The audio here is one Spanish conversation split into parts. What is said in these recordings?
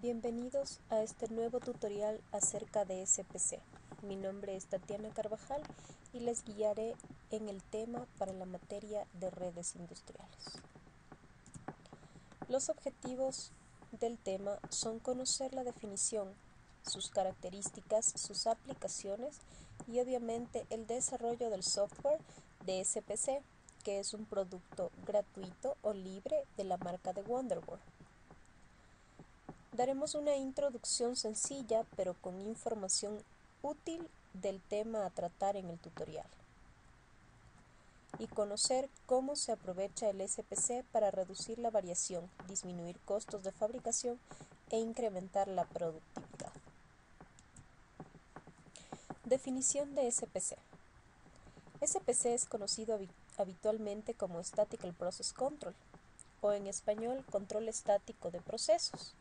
Bienvenidos a este nuevo tutorial acerca de SPC. Mi nombre es Tatiana Carvajal y les guiaré en el tema para la materia de redes industriales. Los objetivos del tema son conocer la definición, sus características, sus aplicaciones y obviamente el desarrollo del software de SPC, que es un producto gratuito o libre de la marca de Wonderboard. Daremos una introducción sencilla pero con información útil del tema a tratar en el tutorial y conocer cómo se aprovecha el SPC para reducir la variación, disminuir costos de fabricación e incrementar la productividad. Definición de SPC. SPC es conocido habitualmente como Statical Process Control o en español control estático de procesos.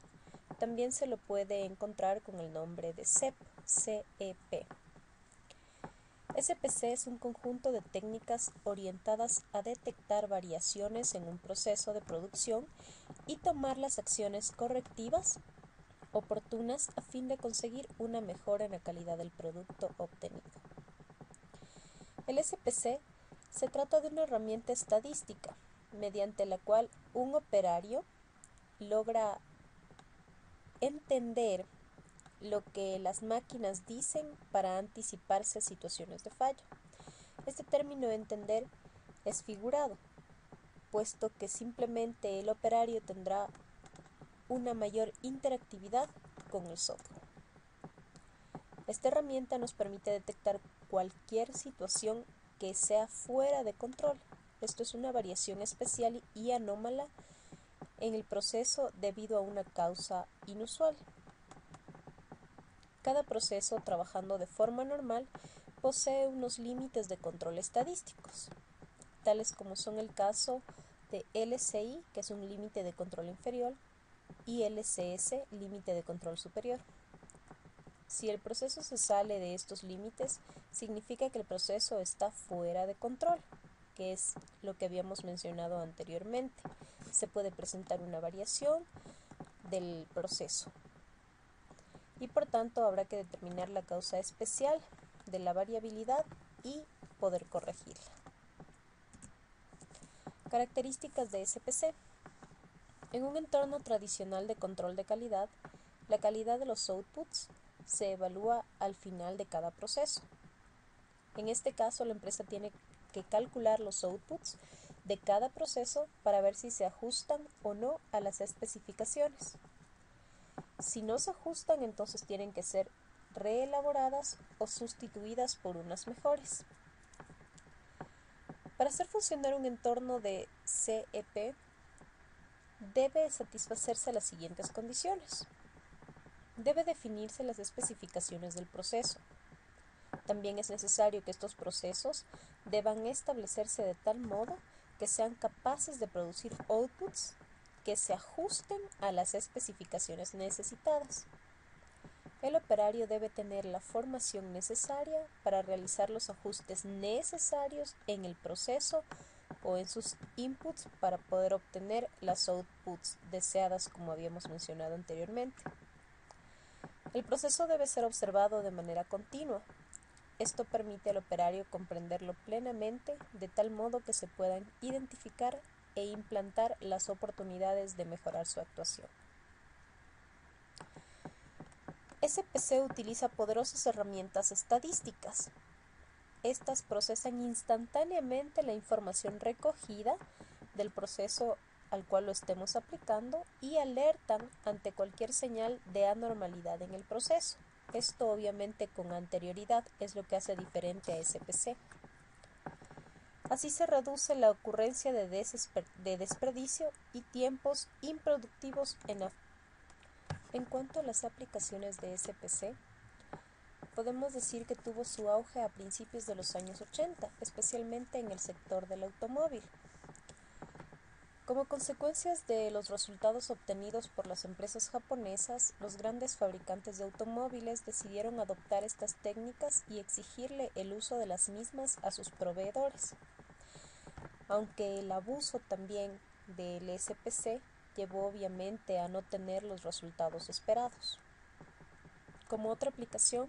También se lo puede encontrar con el nombre de CEP. SPC es un conjunto de técnicas orientadas a detectar variaciones en un proceso de producción y tomar las acciones correctivas oportunas a fin de conseguir una mejora en la calidad del producto obtenido. El SPC se trata de una herramienta estadística mediante la cual un operario logra entender lo que las máquinas dicen para anticiparse a situaciones de fallo. Este término entender es figurado, puesto que simplemente el operario tendrá una mayor interactividad con el software. Esta herramienta nos permite detectar cualquier situación que sea fuera de control. Esto es una variación especial y anómala en el proceso debido a una causa inusual. Cada proceso, trabajando de forma normal, posee unos límites de control estadísticos, tales como son el caso de LCI, que es un límite de control inferior, y LCS, límite de control superior. Si el proceso se sale de estos límites, significa que el proceso está fuera de control, que es lo que habíamos mencionado anteriormente. Se puede presentar una variación del proceso y por tanto habrá que determinar la causa especial de la variabilidad y poder corregirla. Características de SPC. En un entorno tradicional de control de calidad, la calidad de los outputs se evalúa al final de cada proceso. En este caso, la empresa tiene que calcular los outputs de cada proceso para ver si se ajustan o no a las especificaciones. Si no se ajustan, entonces tienen que ser reelaboradas o sustituidas por unas mejores. Para hacer funcionar un entorno de CEP, debe satisfacerse las siguientes condiciones. Debe definirse las especificaciones del proceso. También es necesario que estos procesos deban establecerse de tal modo que sean capaces de producir outputs que se ajusten a las especificaciones necesitadas. El operario debe tener la formación necesaria para realizar los ajustes necesarios en el proceso o en sus inputs para poder obtener las outputs deseadas, como habíamos mencionado anteriormente. El proceso debe ser observado de manera continua. Esto permite al operario comprenderlo plenamente de tal modo que se puedan identificar e implantar las oportunidades de mejorar su actuación. SPC utiliza poderosas herramientas estadísticas. Estas procesan instantáneamente la información recogida del proceso al cual lo estemos aplicando y alertan ante cualquier señal de anormalidad en el proceso. Esto obviamente con anterioridad es lo que hace diferente a SPC. Así se reduce la ocurrencia de desperdicio y tiempos improductivos en cuanto a las aplicaciones de SPC, podemos decir que tuvo su auge a principios de los años 80, especialmente en el sector del automóvil. Como consecuencias de los resultados obtenidos por las empresas japonesas, los grandes fabricantes de automóviles decidieron adoptar estas técnicas y exigirle el uso de las mismas a sus proveedores. Aunque el abuso también del SPC llevó obviamente a no tener los resultados esperados. Como otra aplicación,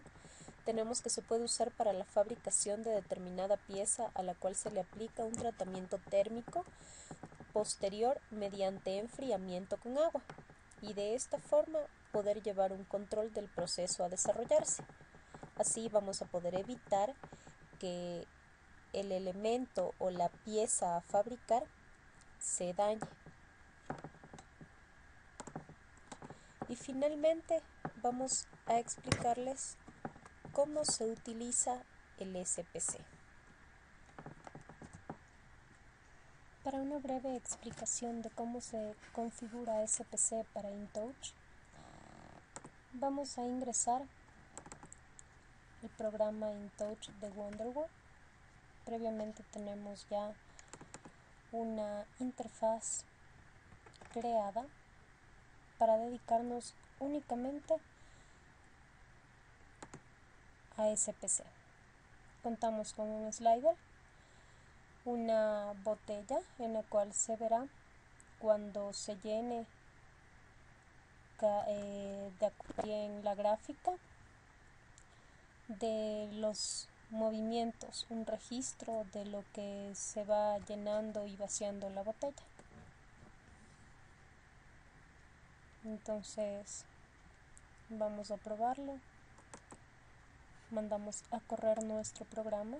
tenemos que se puede usar para la fabricación de determinada pieza a la cual se le aplica un tratamiento térmico posterior mediante enfriamiento con agua, y de esta forma poder llevar un control del proceso a desarrollarse. Así vamos a poder evitar que el elemento o la pieza a fabricar se dañe. Y finalmente vamos a explicarles cómo se utiliza el SPC. Para una breve explicación de cómo se configura SPC para InTouch, vamos a ingresar el programa InTouch de Wonderware. Previamente tenemos ya una interfaz creada para dedicarnos únicamente a SPC. Contamos con un slider, una botella en la cual se verá cuando se llene en la gráfica de los movimientos, un registro de lo que se va llenando y vaciando la botella. Entonces vamos a probarlo, mandamos a correr nuestro programa.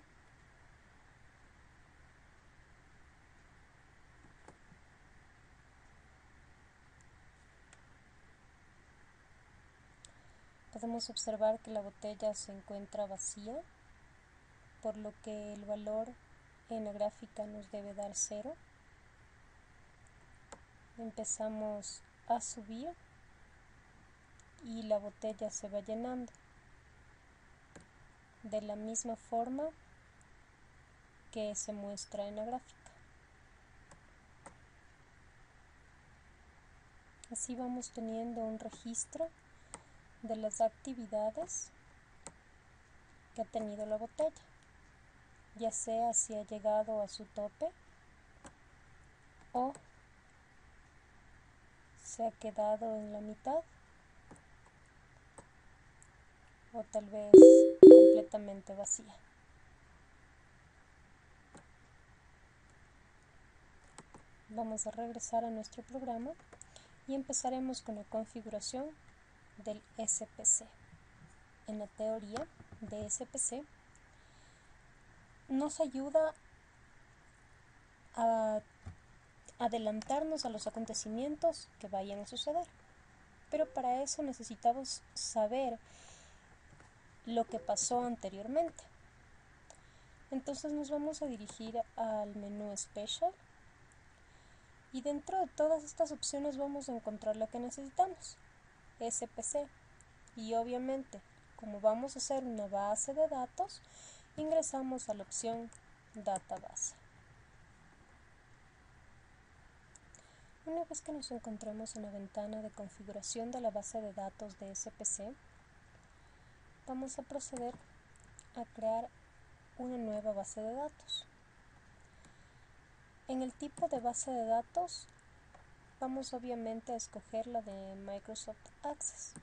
Podemos observar que la botella se encuentra vacía, por lo que el valor en la gráfica nos debe dar 0. Empezamos a subir y la botella se va llenando de la misma forma que se muestra en la gráfica. Así vamos teniendo un registro de las actividades que ha tenido la botella, ya sea si ha llegado a su tope o se ha quedado en la mitad o tal vez completamente vacía. Vamos a regresar a nuestro programa y empezaremos con la configuración del SPC. En la teoría de SPC nos ayuda a adelantarnos a los acontecimientos que vayan a suceder, pero para eso necesitamos saber lo que pasó anteriormente. Entonces nos vamos a dirigir al menú Special y dentro de todas estas opciones vamos a encontrar la que necesitamos, SPC, y obviamente como vamos a hacer una base de datos, ingresamos a la opción Database. Una vez que nos encontremos en la ventana de configuración de la base de datos de SPC, vamos a proceder a crear una nueva base de datos. En el tipo de base de datos vamos obviamente a escoger la de Microsoft Access,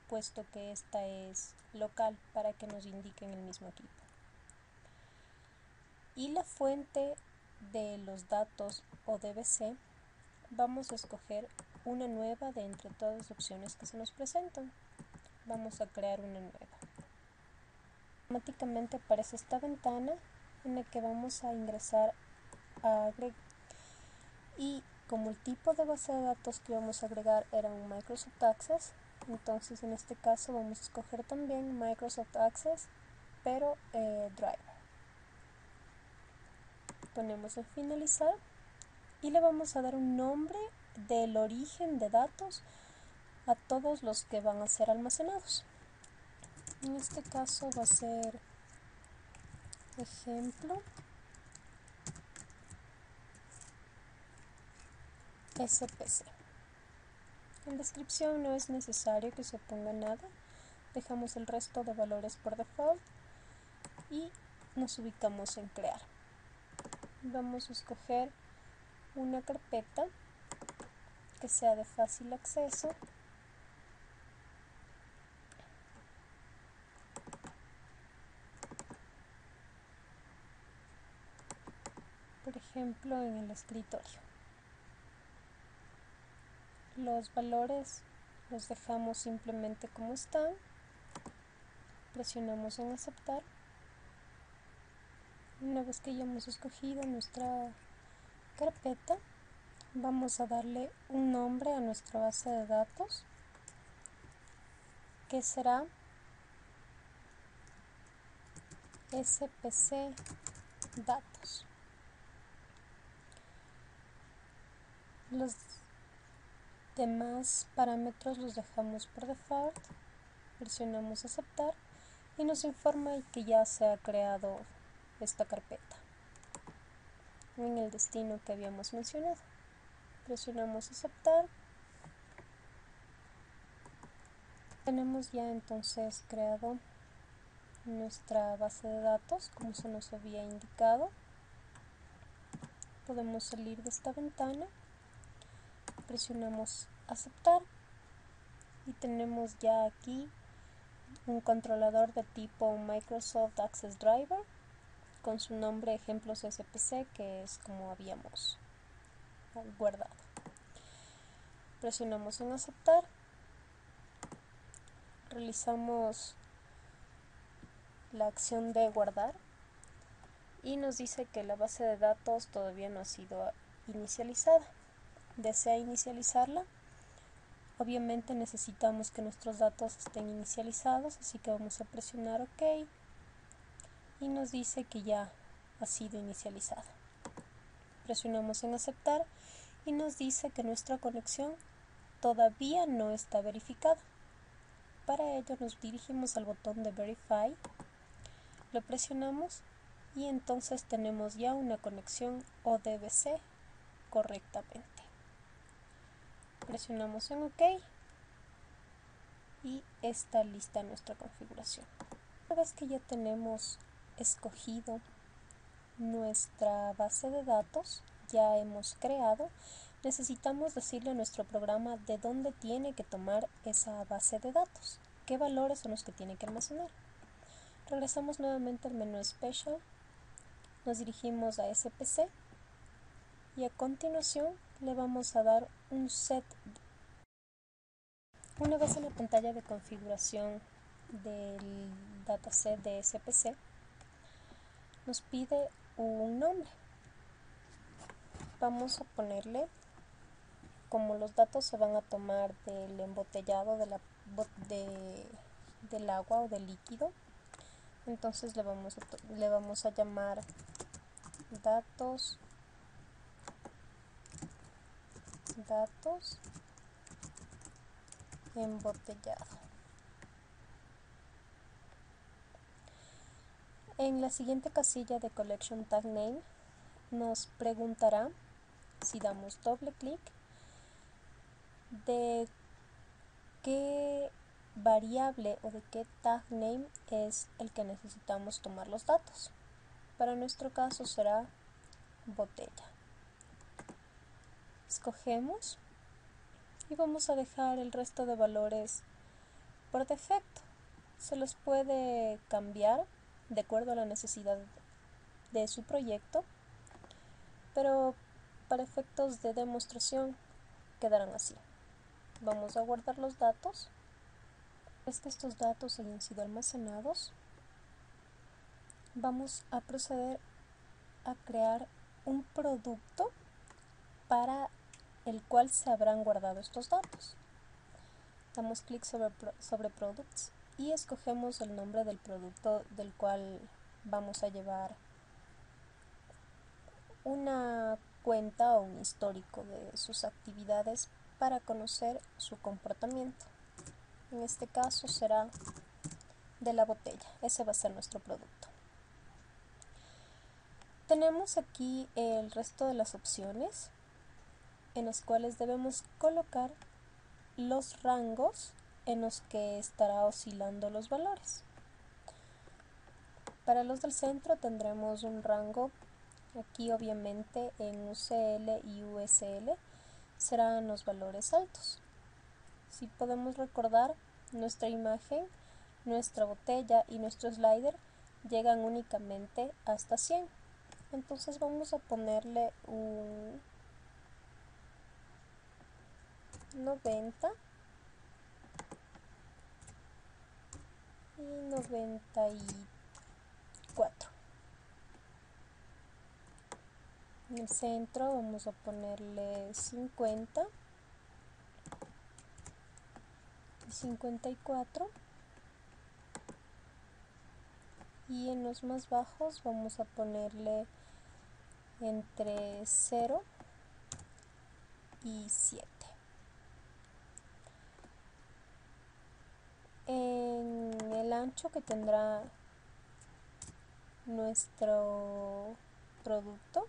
puesto que esta es local para que nos indique en el mismo equipo. Y la fuente de los datos o DBC vamos a escoger una nueva de entre todas las opciones que se nos presentan. Vamos a crear una nueva. Automáticamente aparece esta ventana en la que vamos a ingresar a agregar, y como el tipo de base de datos que vamos a agregar era un Microsoft Access, entonces en este caso vamos a escoger también Microsoft Access, pero Driver. Ponemos en finalizar y le vamos a dar un nombre del origen de datos a todos los que van a ser almacenados. En este caso va a ser ejemplo SPC. En descripción no es necesario que se ponga nada, dejamos el resto de valores por default y nos ubicamos en crear. Vamos a escoger una carpeta que sea de fácil acceso. Por ejemplo, en el escritorio. Los valores los dejamos simplemente como están. Presionamos en aceptar. Una vez que ya hemos escogido nuestra carpeta, vamos a darle un nombre a nuestra base de datos, que será SPC datos. Los demás parámetros los dejamos por default. Presionamos aceptar y nos informa que ya se ha creado esta carpeta en el destino que habíamos mencionado. Presionamos aceptar. Tenemos ya entonces creado nuestra base de datos como se nos había indicado. Podemos salir de esta ventana, presionamos aceptar y tenemos ya aquí un controlador de tipo Microsoft Access Driver con su nombre ejemplos SPC, que es como habíamos guardado. Presionamos en aceptar, realizamos la acción de guardar y nos dice que la base de datos todavía no ha sido inicializada. ¿Desea inicializarla? Obviamente necesitamos que nuestros datos estén inicializados, así que vamos a presionar OK y nos dice que ya ha sido inicializada. Presionamos en aceptar y nos dice que nuestra conexión todavía no está verificada. Para ello nos dirigimos al botón de Verify, lo presionamos y entonces tenemos ya una conexión ODBC correctamente. Presionamos en OK y está lista nuestra configuración. Una vez que ya tenemos escogido nuestra base de datos, ya hemos creado, necesitamos decirle a nuestro programa de dónde tiene que tomar esa base de datos, qué valores son los que tiene que almacenar. Regresamos nuevamente al menú Special, nos dirigimos a SPC y a continuación le vamos a dar un set. Una vez en la pantalla de configuración del dataset de SPC, nos pide un nombre. Vamos a ponerle, como los datos se van a tomar del embotellado del agua o del líquido, entonces le vamos a llamar datos embotellado. En la siguiente casilla de Collection Tag Name nos preguntará, si damos doble clic, de qué variable o de qué tag name es el que necesitamos tomar los datos. Para nuestro caso será botella. Escogemos y vamos a dejar el resto de valores por defecto. Se los puede cambiar de acuerdo a la necesidad de su proyecto, pero para efectos de demostración quedarán así. Vamos a guardar los datos. Es que estos datos hayan sido almacenados, vamos a proceder a crear un producto para el cual se habrán guardado estos datos. Damos clic sobre Products y escogemos el nombre del producto del cual vamos a llevar una cuenta o un histórico de sus actividades para conocer su comportamiento. En este caso será de la botella. Ese va a ser nuestro producto. Tenemos aquí el resto de las opciones en las cuales debemos colocar los rangos en los que estará oscilando los valores. Para los del centro tendremos un rango aquí obviamente en UCL y USL. serán los valores altos. Si podemos recordar, nuestra imagen, nuestra botella y nuestro slider llegan únicamente hasta 100. Entonces vamos a ponerle un 90 y 94. En el centro vamos a ponerle 50 y 54. Y en los más bajos vamos a ponerle entre 0 y 7. En el ancho que tendrá nuestro producto,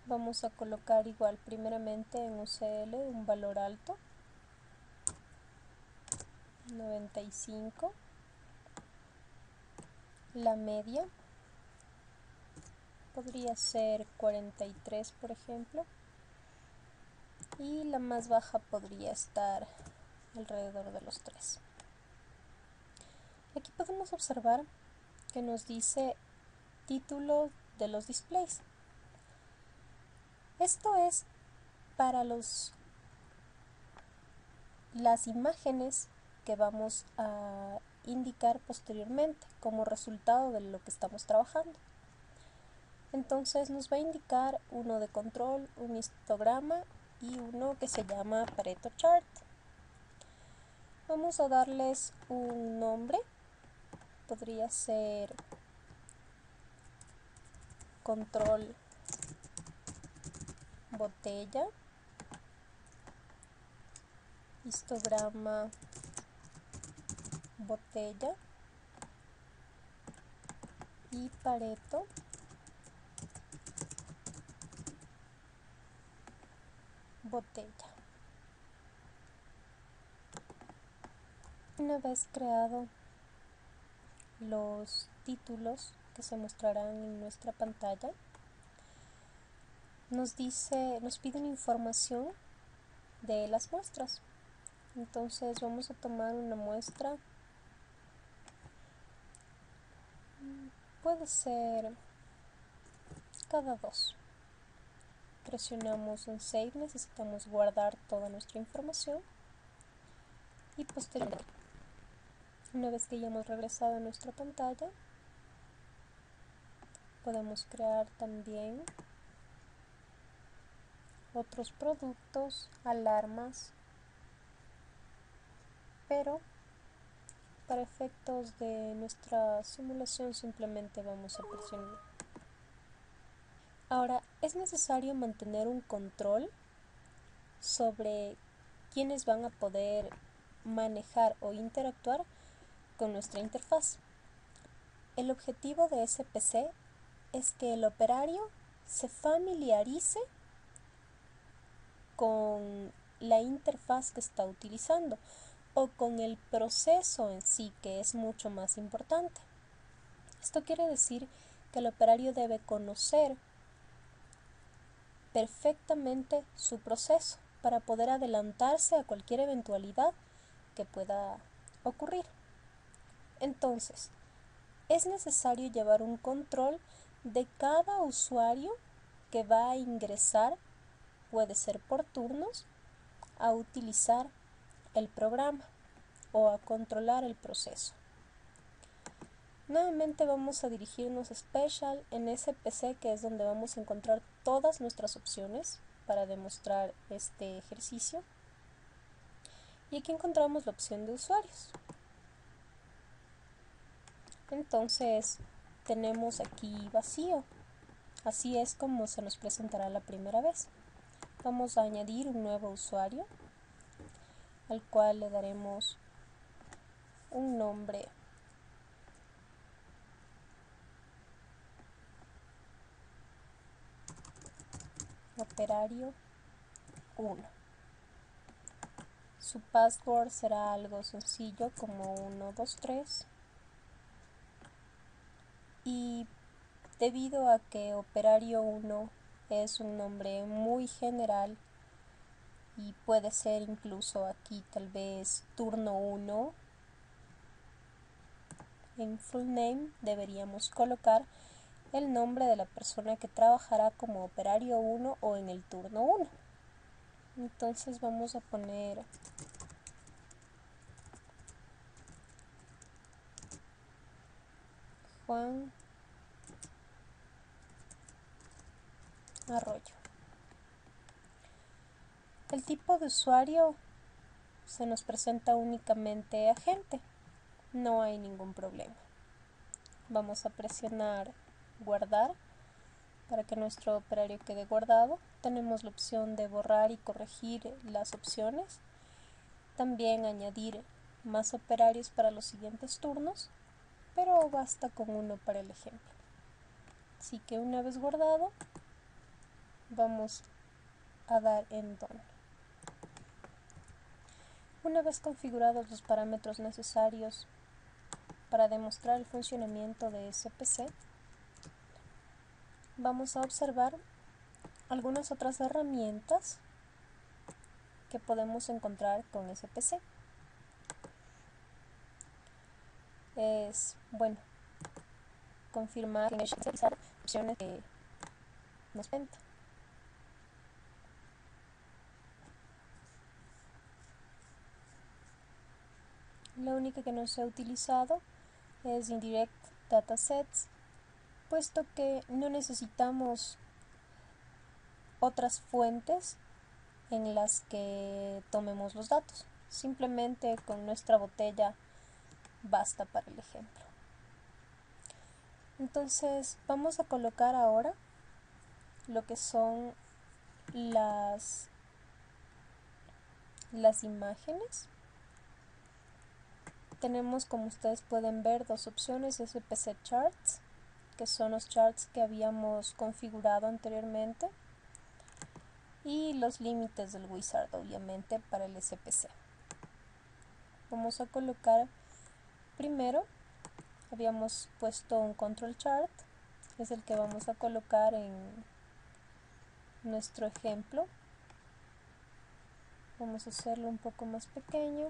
vamos a colocar igual primeramente en UCL un valor alto, 95, la media podría ser 43 por ejemplo, y la más baja podría estar alrededor de los 3. Aquí podemos observar que nos dice título de los displays. Esto es para las imágenes que vamos a indicar posteriormente como resultado de lo que estamos trabajando. Entonces nos va a indicar uno de control, un histograma y uno que se llama Pareto Chart. Vamos a darles un nombre, podría ser control botella, histograma botella y Pareto botella. Una vez creado los títulos que se mostrarán en nuestra pantalla, nos piden información de las muestras. Entonces vamos a tomar una muestra, puede ser cada 2. Presionamos en Save, necesitamos guardar toda nuestra información y posteriormente, una vez que ya hemos regresado a nuestra pantalla, podemos crear también otros productos, alarmas, pero para efectos de nuestra simulación simplemente vamos a presionar. Ahora, es necesario mantener un control sobre quiénes van a poder manejar o interactuar con nuestra interfaz. El objetivo de SPC es que el operario se familiarice con la interfaz que está utilizando o con el proceso en sí, que es mucho más importante. Esto quiere decir que el operario debe conocer perfectamente su proceso para poder adelantarse a cualquier eventualidad que pueda ocurrir. Entonces, es necesario llevar un control de cada usuario que va a ingresar, puede ser por turnos, a utilizar el programa o a controlar el proceso. Nuevamente vamos a dirigirnos a Special en SPC, que es donde vamos a encontrar todas nuestras opciones para demostrar este ejercicio. Y aquí encontramos la opción de usuarios. Entonces tenemos aquí vacío. Así es como se nos presentará la primera vez. Vamos a añadir un nuevo usuario, al cual le daremos un nombre operario 1. Su password será algo sencillo como 123. Y debido a que operario 1 es un nombre muy general y puede ser incluso aquí tal vez turno 1. En full name deberíamos colocar el nombre de la persona que trabajará como operario 1 o en el turno 1. Entonces vamos a poner Juan Arroyo. El tipo de usuario se nos presenta únicamente agente, no hay ningún problema. Vamos a presionar guardar para que nuestro operario quede guardado. Tenemos la opción de borrar y corregir las opciones, también añadir más operarios para los siguientes turnos, pero basta con uno para el ejemplo. Así que una vez guardado, vamos a dar en Done. Una vez configurados los parámetros necesarios para demostrar el funcionamiento de SPC, vamos a observar algunas otras herramientas que podemos encontrar con SPC. Es bueno confirmar que utilizar opciones que nos cuentan. La única que no se ha utilizado es Indirect Datasets, puesto que no necesitamos otras fuentes en las que tomemos los datos. Simplemente con nuestra botella basta para el ejemplo. Entonces vamos a colocar ahora lo que son las imágenes. Tenemos, como ustedes pueden ver, dos opciones: SPC Charts, que son los charts que habíamos configurado anteriormente, y los límites del wizard, obviamente, para el SPC. Vamos a colocar primero, habíamos puesto un control chart, es el que vamos a colocar en nuestro ejemplo. Vamos a hacerlo un poco más pequeño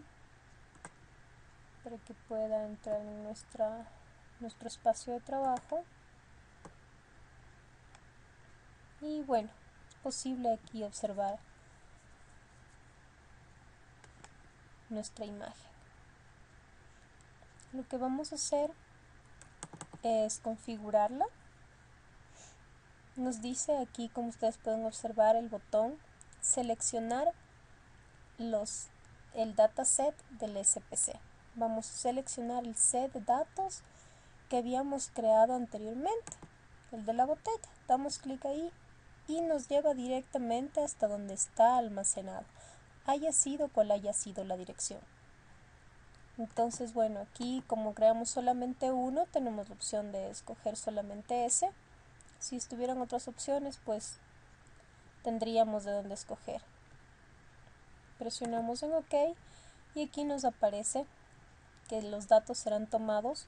para que pueda entrar en nuestro espacio de trabajo. Y bueno, es posible aquí observar nuestra imagen. Lo que vamos a hacer es configurarla. Nos dice aquí, como ustedes pueden observar, el botón seleccionar el dataset del SPC. Vamos a seleccionar el set de datos que habíamos creado anteriormente, el de la botella. Damos clic ahí y nos lleva directamente hasta donde está almacenado, haya sido cual haya sido la dirección. Entonces, bueno, aquí como creamos solamente uno, tenemos la opción de escoger solamente ese. Si estuvieran otras opciones, pues tendríamos de dónde escoger. Presionamos en OK y aquí nos aparece que los datos serán tomados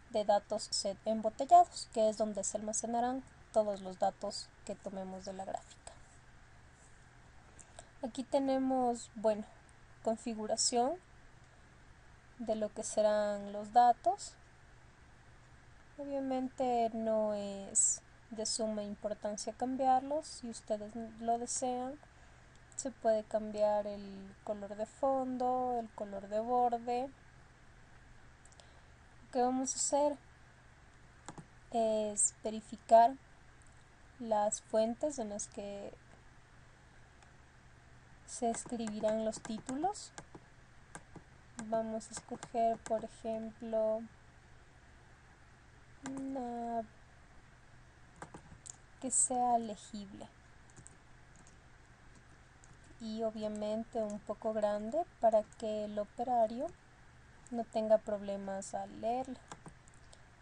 de datos set embotellados, que es donde se almacenarán todos los datos que tomemos de la gráfica. Aquí tenemos, bueno, configuración de lo que serán los datos. Obviamente no es de suma importancia cambiarlos. Si ustedes lo desean, se puede cambiar el color de fondo, el color de borde. Lo que vamos a hacer es verificar las fuentes en las que se escribirán los títulos. Vamos a escoger, por ejemplo, una que sea legible y obviamente un poco grande para que el operario no tenga problemas al leerla.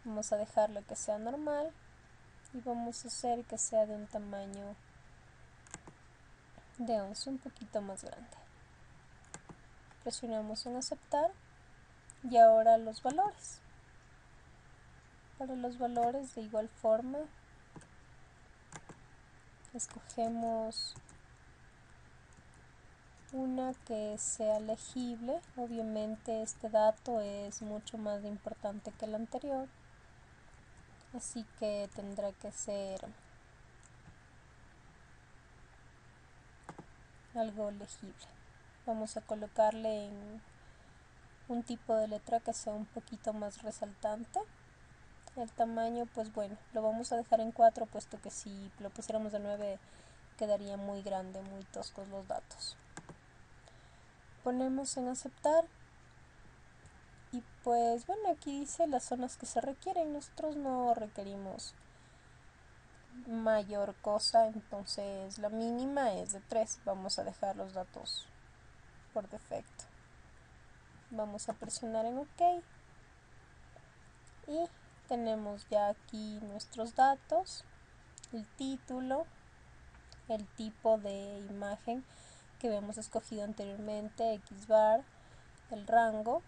Vamos a dejarlo que sea normal y vamos a hacer que sea de un tamaño de 11, un poquito más grande. Presionamos en aceptar y ahora los valores. Para los valores de igual forma escogemos una que sea legible. Obviamente este dato es mucho más importante que el anterior, así que tendrá que ser algo legible. Vamos a colocarle en un tipo de letra que sea un poquito más resaltante. El tamaño, pues bueno, lo vamos a dejar en 4, puesto que si lo pusiéramos de 9 quedaría muy grande, muy toscos los datos. Ponemos en aceptar y pues bueno, aquí dice las zonas que se requieren. Nosotros no requerimos mayor cosa, entonces la mínima es de 3. Vamos a dejar los datos por defecto. Vamos a presionar en OK y tenemos ya aquí nuestros datos, el título, el tipo de imagen que habíamos escogido anteriormente, XBAR, el rango.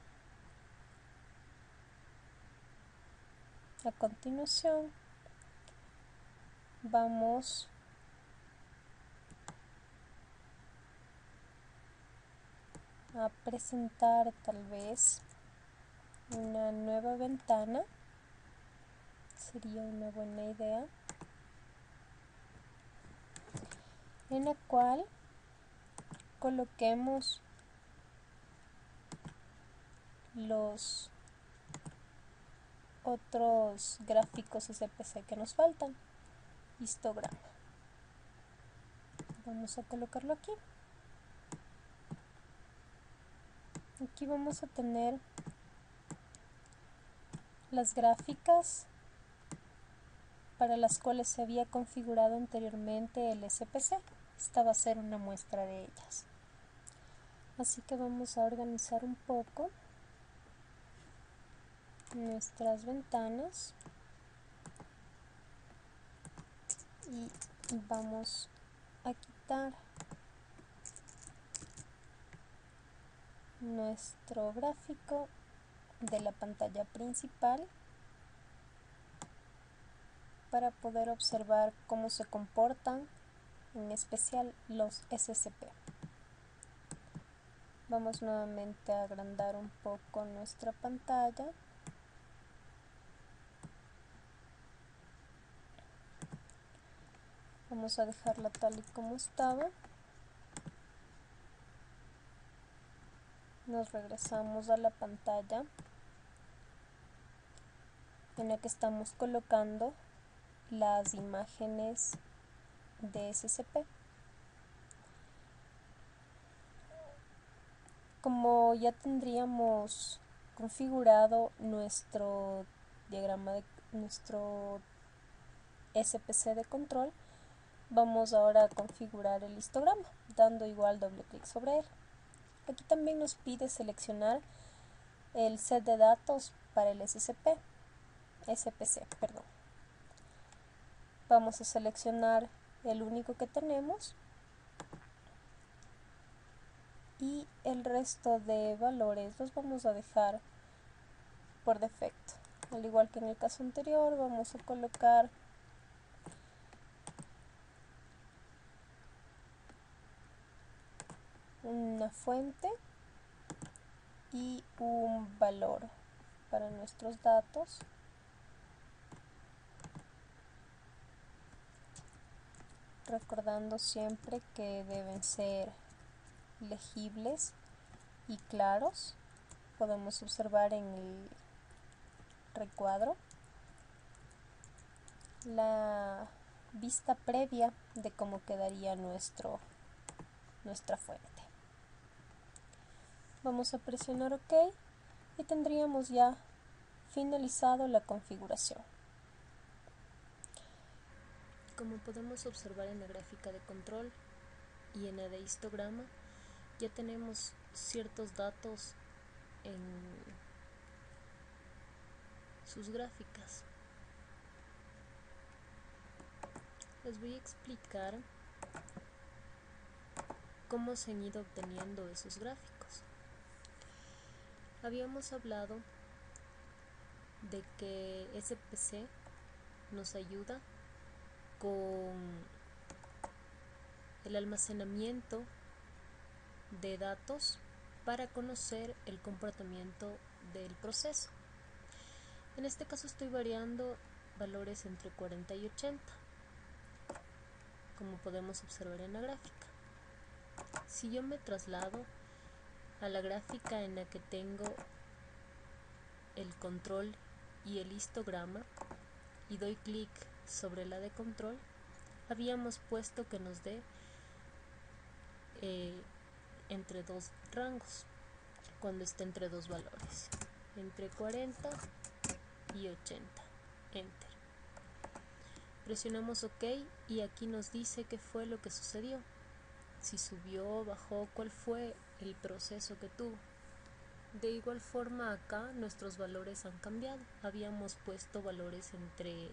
A continuación vamos a presentar tal vez una nueva ventana, sería una buena idea, en la cual coloquemos los otros gráficos SPC que nos faltan. Histograma. Vamos a colocarlo aquí. Aquí vamos a tener las gráficas para las cuales se había configurado anteriormente el SPC. Esta va a ser una muestra de ellas. Así que vamos a organizar un poco nuestras ventanas y vamos a quitar nuestro gráfico de la pantalla principal para poder observar cómo se comportan, en especial los SCP. Vamos nuevamente a agrandar un poco nuestra pantalla. Vamos a dejarla tal y como estaba. Nos regresamos a la pantalla en la que estamos colocando las imágenes de SCP. Como ya tendríamos configurado nuestro diagrama de nuestro SPC de control, vamos ahora a configurar el histograma, dando igual doble clic sobre él. Aquí también nos pide seleccionar el set de datos para el SPC. Vamos a seleccionar el único que tenemos y el resto de valores los vamos a dejar por defecto. Al igual que en el caso anterior, vamos a colocar una fuente y un valor para nuestros datos. Recordando siempre que deben ser legibles y claros. Podemos observar en el recuadro la vista previa de cómo quedaría nuestra fuente. Vamos a presionar OK y tendríamos ya finalizado la configuración. Como podemos observar en la gráfica de control y en la de histograma, ya tenemos ciertos datos en sus gráficas. Les voy a explicar cómo se han ido obteniendo esos gráficos. Habíamos hablado de que SPC nos ayuda con el almacenamiento de datos para conocer el comportamiento del proceso. En este caso estoy variando valores entre 40 y 80, como podemos observar en la gráfica. Si yo me traslado a la gráfica en la que tengo el control y el histograma y doy clic sobre la de control, habíamos puesto que nos dé entre dos rangos cuando esté entre dos valores, entre 40 y 80. Enter. Presionamos OK y aquí nos dice qué fue lo que sucedió, si subió, bajó, cuál fue el proceso que tuvo. De igual forma acá nuestros valores han cambiado. Habíamos puesto valores entre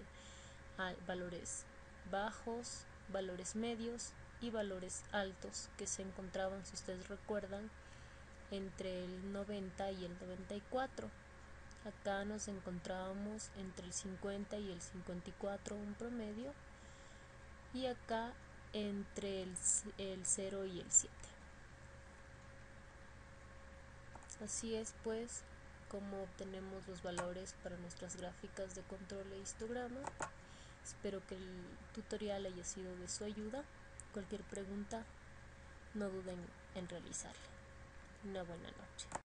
valores bajos, valores medios y valores altos que se encontraban, si ustedes recuerdan, entre el 90 y el 94. Acá nos encontrábamos entre el 50 y el 54, un promedio, y acá entre el 0 y el 7. Así es pues como obtenemos los valores para nuestras gráficas de control e histograma. Espero que el tutorial haya sido de su ayuda. Cualquier pregunta, no duden en realizarla. Una buena noche.